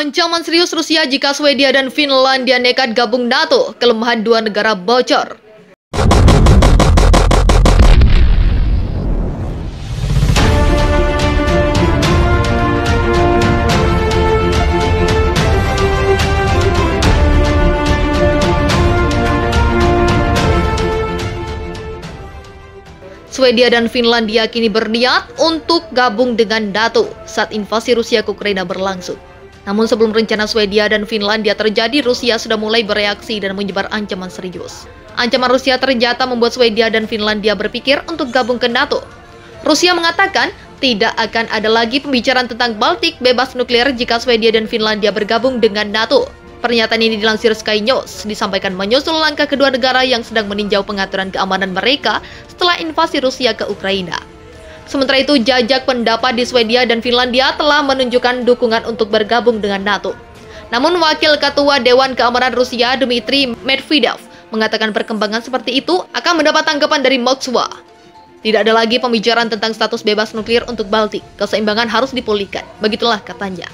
Ancaman serius Rusia jika Swedia dan Finlandia nekat gabung NATO, kelemahan dua negara bocor. Swedia dan Finlandia kini berniat untuk gabung dengan NATO saat invasi Rusia ke Ukraina berlangsung. Namun sebelum rencana Swedia dan Finlandia terjadi, Rusia sudah mulai bereaksi dan menyebar ancaman serius. Ancaman Rusia ternyata membuat Swedia dan Finlandia berpikir untuk gabung ke NATO. Rusia mengatakan tidak akan ada lagi pembicaraan tentang Baltik bebas nuklir jika Swedia dan Finlandia bergabung dengan NATO. Pernyataan ini dilansir Sky News, disampaikan menyusul langkah kedua negara yang sedang meninjau pengaturan keamanan mereka setelah invasi Rusia ke Ukraina. Sementara itu, jajak pendapat di Swedia dan Finlandia telah menunjukkan dukungan untuk bergabung dengan NATO. Namun, Wakil Ketua Dewan Keamanan Rusia, Dmitry Medvedev, mengatakan perkembangan seperti itu akan mendapat tanggapan dari Moskwa. Tidak ada lagi pembicaraan tentang status bebas nuklir untuk Baltik. Keseimbangan harus dipulihkan. Begitulah katanya.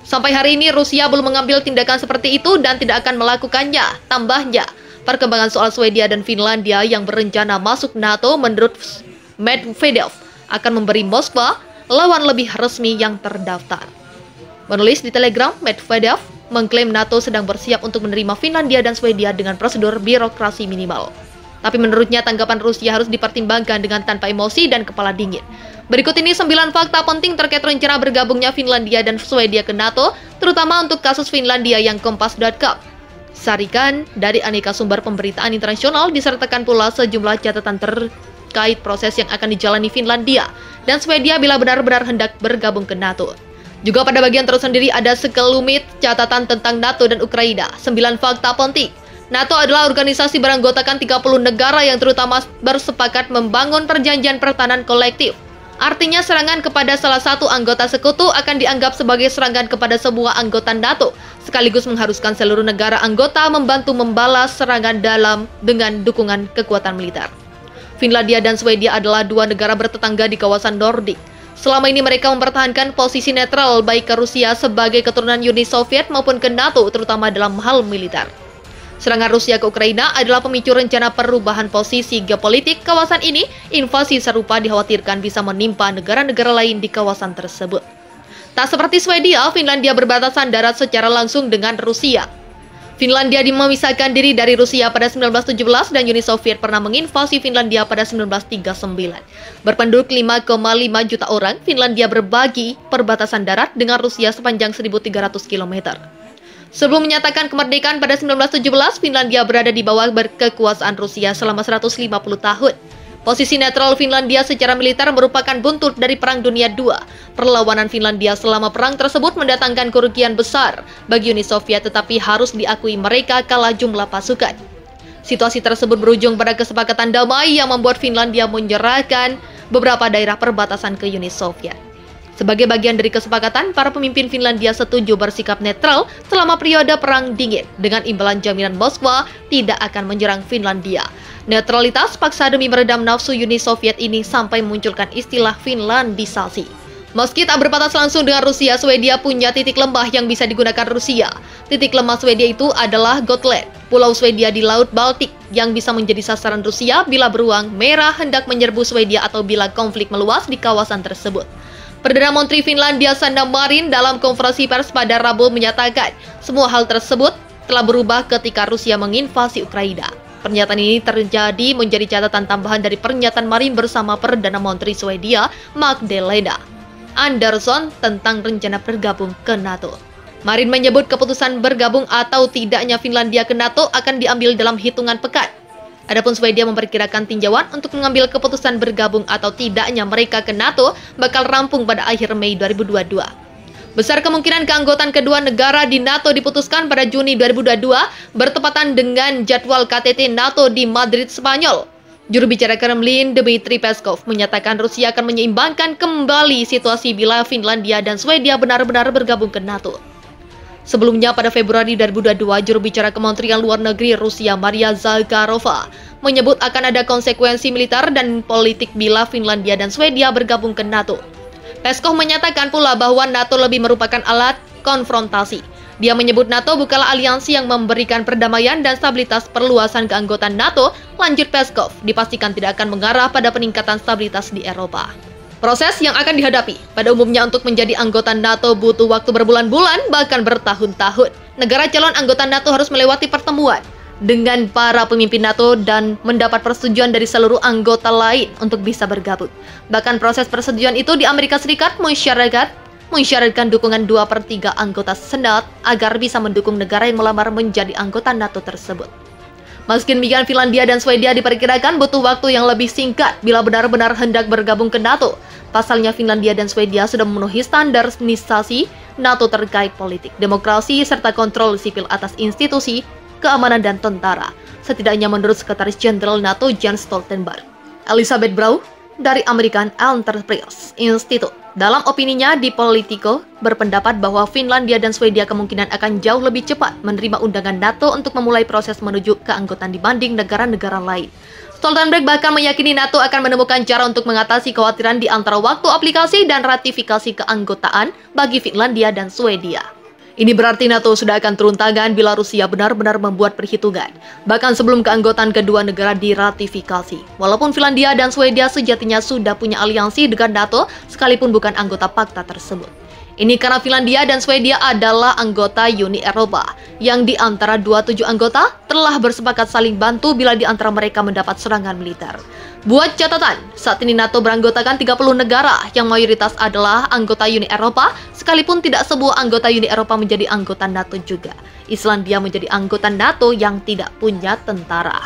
Sampai hari ini, Rusia belum mengambil tindakan seperti itu dan tidak akan melakukannya. Tambahnya, perkembangan soal Swedia dan Finlandia yang berencana masuk NATO menurut Medvedev akan memberi Moskwa lawan lebih resmi yang terdaftar. Menulis di Telegram, Medvedev mengklaim NATO sedang bersiap untuk menerima Finlandia dan Swedia dengan prosedur birokrasi minimal. Tapi menurutnya tanggapan Rusia harus dipertimbangkan dengan tanpa emosi dan kepala dingin. Berikut ini 9 fakta penting terkait rencana bergabungnya Finlandia dan Swedia ke NATO, terutama untuk kasus Finlandia yang Kompas.com. Sarikan dari aneka sumber pemberitaan internasional, disertakan pula sejumlah catatan terkait proses yang akan dijalani Finlandia dan Swedia bila benar-benar hendak bergabung ke NATO. Juga pada bagian tersendiri ada sekelumit catatan tentang NATO dan Ukraina. 9 fakta penting. NATO adalah organisasi beranggotakan 30 negara yang terutama bersepakat membangun perjanjian pertahanan kolektif. Artinya serangan kepada salah satu anggota sekutu akan dianggap sebagai serangan kepada semua anggota NATO, sekaligus mengharuskan seluruh negara anggota membantu membalas serangan dalam dengan dukungan kekuatan militer. Finlandia dan Swedia adalah dua negara bertetangga di kawasan Nordik. Selama ini mereka mempertahankan posisi netral baik ke Rusia sebagai keturunan Uni Soviet maupun ke NATO, terutama dalam hal militer. Serangan Rusia ke Ukraina adalah pemicu rencana perubahan posisi geopolitik kawasan ini. Invasi serupa dikhawatirkan bisa menimpa negara-negara lain di kawasan tersebut. Tak seperti Swedia, Finlandia berbatasan darat secara langsung dengan Rusia. Finlandia memisahkan diri dari Rusia pada 1917 dan Uni Soviet pernah menginvasi Finlandia pada 1939. Berpenduduk 5,5 juta orang, Finlandia berbagi perbatasan darat dengan Rusia sepanjang 1.300 km. Sebelum menyatakan kemerdekaan pada 1917, Finlandia berada di bawah kekuasaan Rusia selama 150 tahun. Posisi netral Finlandia secara militer merupakan buntut dari Perang Dunia II. Perlawanan Finlandia selama perang tersebut mendatangkan kerugian besar bagi Uni Soviet, tetapi harus diakui mereka kalah jumlah pasukan. Situasi tersebut berujung pada kesepakatan damai yang membuat Finlandia menyerahkan beberapa daerah perbatasan ke Uni Soviet. Sebagai bagian dari kesepakatan, para pemimpin Finlandia setuju bersikap netral selama periode Perang Dingin dengan imbalan jaminan Moskwa tidak akan menyerang Finlandia. Netralitas paksa demi meredam nafsu Uni Soviet ini sampai memunculkan istilah Finlandisasi. Meski tak berbatas langsung dengan Rusia, Swedia punya titik lemah yang bisa digunakan Rusia. Titik lemah Swedia itu adalah Gotland, pulau Swedia di Laut Baltik yang bisa menjadi sasaran Rusia bila beruang merah hendak menyerbu Swedia atau bila konflik meluas di kawasan tersebut. Perdana Menteri Finlandia Sanna Marin dalam konferensi pers pada Rabu menyatakan semua hal tersebut telah berubah ketika Rusia menginvasi Ukraina. Pernyataan ini terjadi menjadi catatan tambahan dari pernyataan Marin bersama Perdana Menteri Swedia Magdalena Andersson tentang rencana bergabung ke NATO. Marin menyebut keputusan bergabung atau tidaknya Finlandia ke NATO akan diambil dalam hitungan pekan. Adapun Swedia memperkirakan tinjauan untuk mengambil keputusan bergabung atau tidaknya mereka ke NATO bakal rampung pada akhir Mei 2022. Besar kemungkinan keanggotaan kedua negara di NATO diputuskan pada Juni 2022 bertepatan dengan jadwal KTT NATO di Madrid, Spanyol. Juru bicara Kremlin Dmitry Peskov menyatakan Rusia akan menyeimbangkan kembali situasi bila Finlandia dan Swedia benar-benar bergabung ke NATO. Sebelumnya pada Februari 2022, juru bicara Kementerian Luar Negeri Rusia Maria Zakharova menyebut akan ada konsekuensi militer dan politik bila Finlandia dan Swedia bergabung ke NATO. Peskov menyatakan pula bahwa NATO lebih merupakan alat konfrontasi. Dia menyebut NATO bukanlah aliansi yang memberikan perdamaian dan stabilitas. Perluasan keanggotaan NATO, lanjut Peskov, dipastikan tidak akan mengarah pada peningkatan stabilitas di Eropa. Proses yang akan dihadapi pada umumnya untuk menjadi anggota NATO butuh waktu berbulan-bulan, bahkan bertahun-tahun. Negara calon anggota NATO harus melewati pertemuan dengan para pemimpin NATO dan mendapat persetujuan dari seluruh anggota lain untuk bisa bergabung. Bahkan proses persetujuan itu di Amerika Serikat mensyaratkan dukungan 2/3 anggota Senat agar bisa mendukung negara yang melamar menjadi anggota NATO tersebut. Meski demikian, Finlandia dan Swedia diperkirakan butuh waktu yang lebih singkat bila benar-benar hendak bergabung ke NATO. Pasalnya, Finlandia dan Swedia sudah memenuhi standarisasi NATO terkait politik, demokrasi, serta kontrol sipil atas institusi, keamanan, dan tentara. Setidaknya menurut Sekretaris Jenderal NATO Jens Stoltenberg. Elizabeth Brau dari American Enterprise Institute dalam opininya di Politico berpendapat bahwa Finlandia dan Swedia kemungkinan akan jauh lebih cepat menerima undangan NATO untuk memulai proses menuju keanggotaan dibanding negara-negara lain. Stoltenberg bahkan meyakini NATO akan menemukan cara untuk mengatasi kekhawatiran di antara waktu aplikasi dan ratifikasi keanggotaan bagi Finlandia dan Swedia. Ini berarti NATO sudah akan turun tangan bila Rusia benar-benar membuat perhitungan, bahkan sebelum keanggotaan kedua negara diratifikasi. Walaupun Finlandia dan Swedia sejatinya sudah punya aliansi dengan NATO, sekalipun bukan anggota pakta tersebut. Ini karena Finlandia dan Swedia adalah anggota Uni Eropa, yang di antara 27 anggota telah bersepakat saling bantu bila di antara mereka mendapat serangan militer. Buat catatan, saat ini NATO beranggotakan 30 negara yang mayoritas adalah anggota Uni Eropa, sekalipun tidak sebuah anggota Uni Eropa menjadi anggota NATO juga. Islandia menjadi anggota NATO yang tidak punya tentara.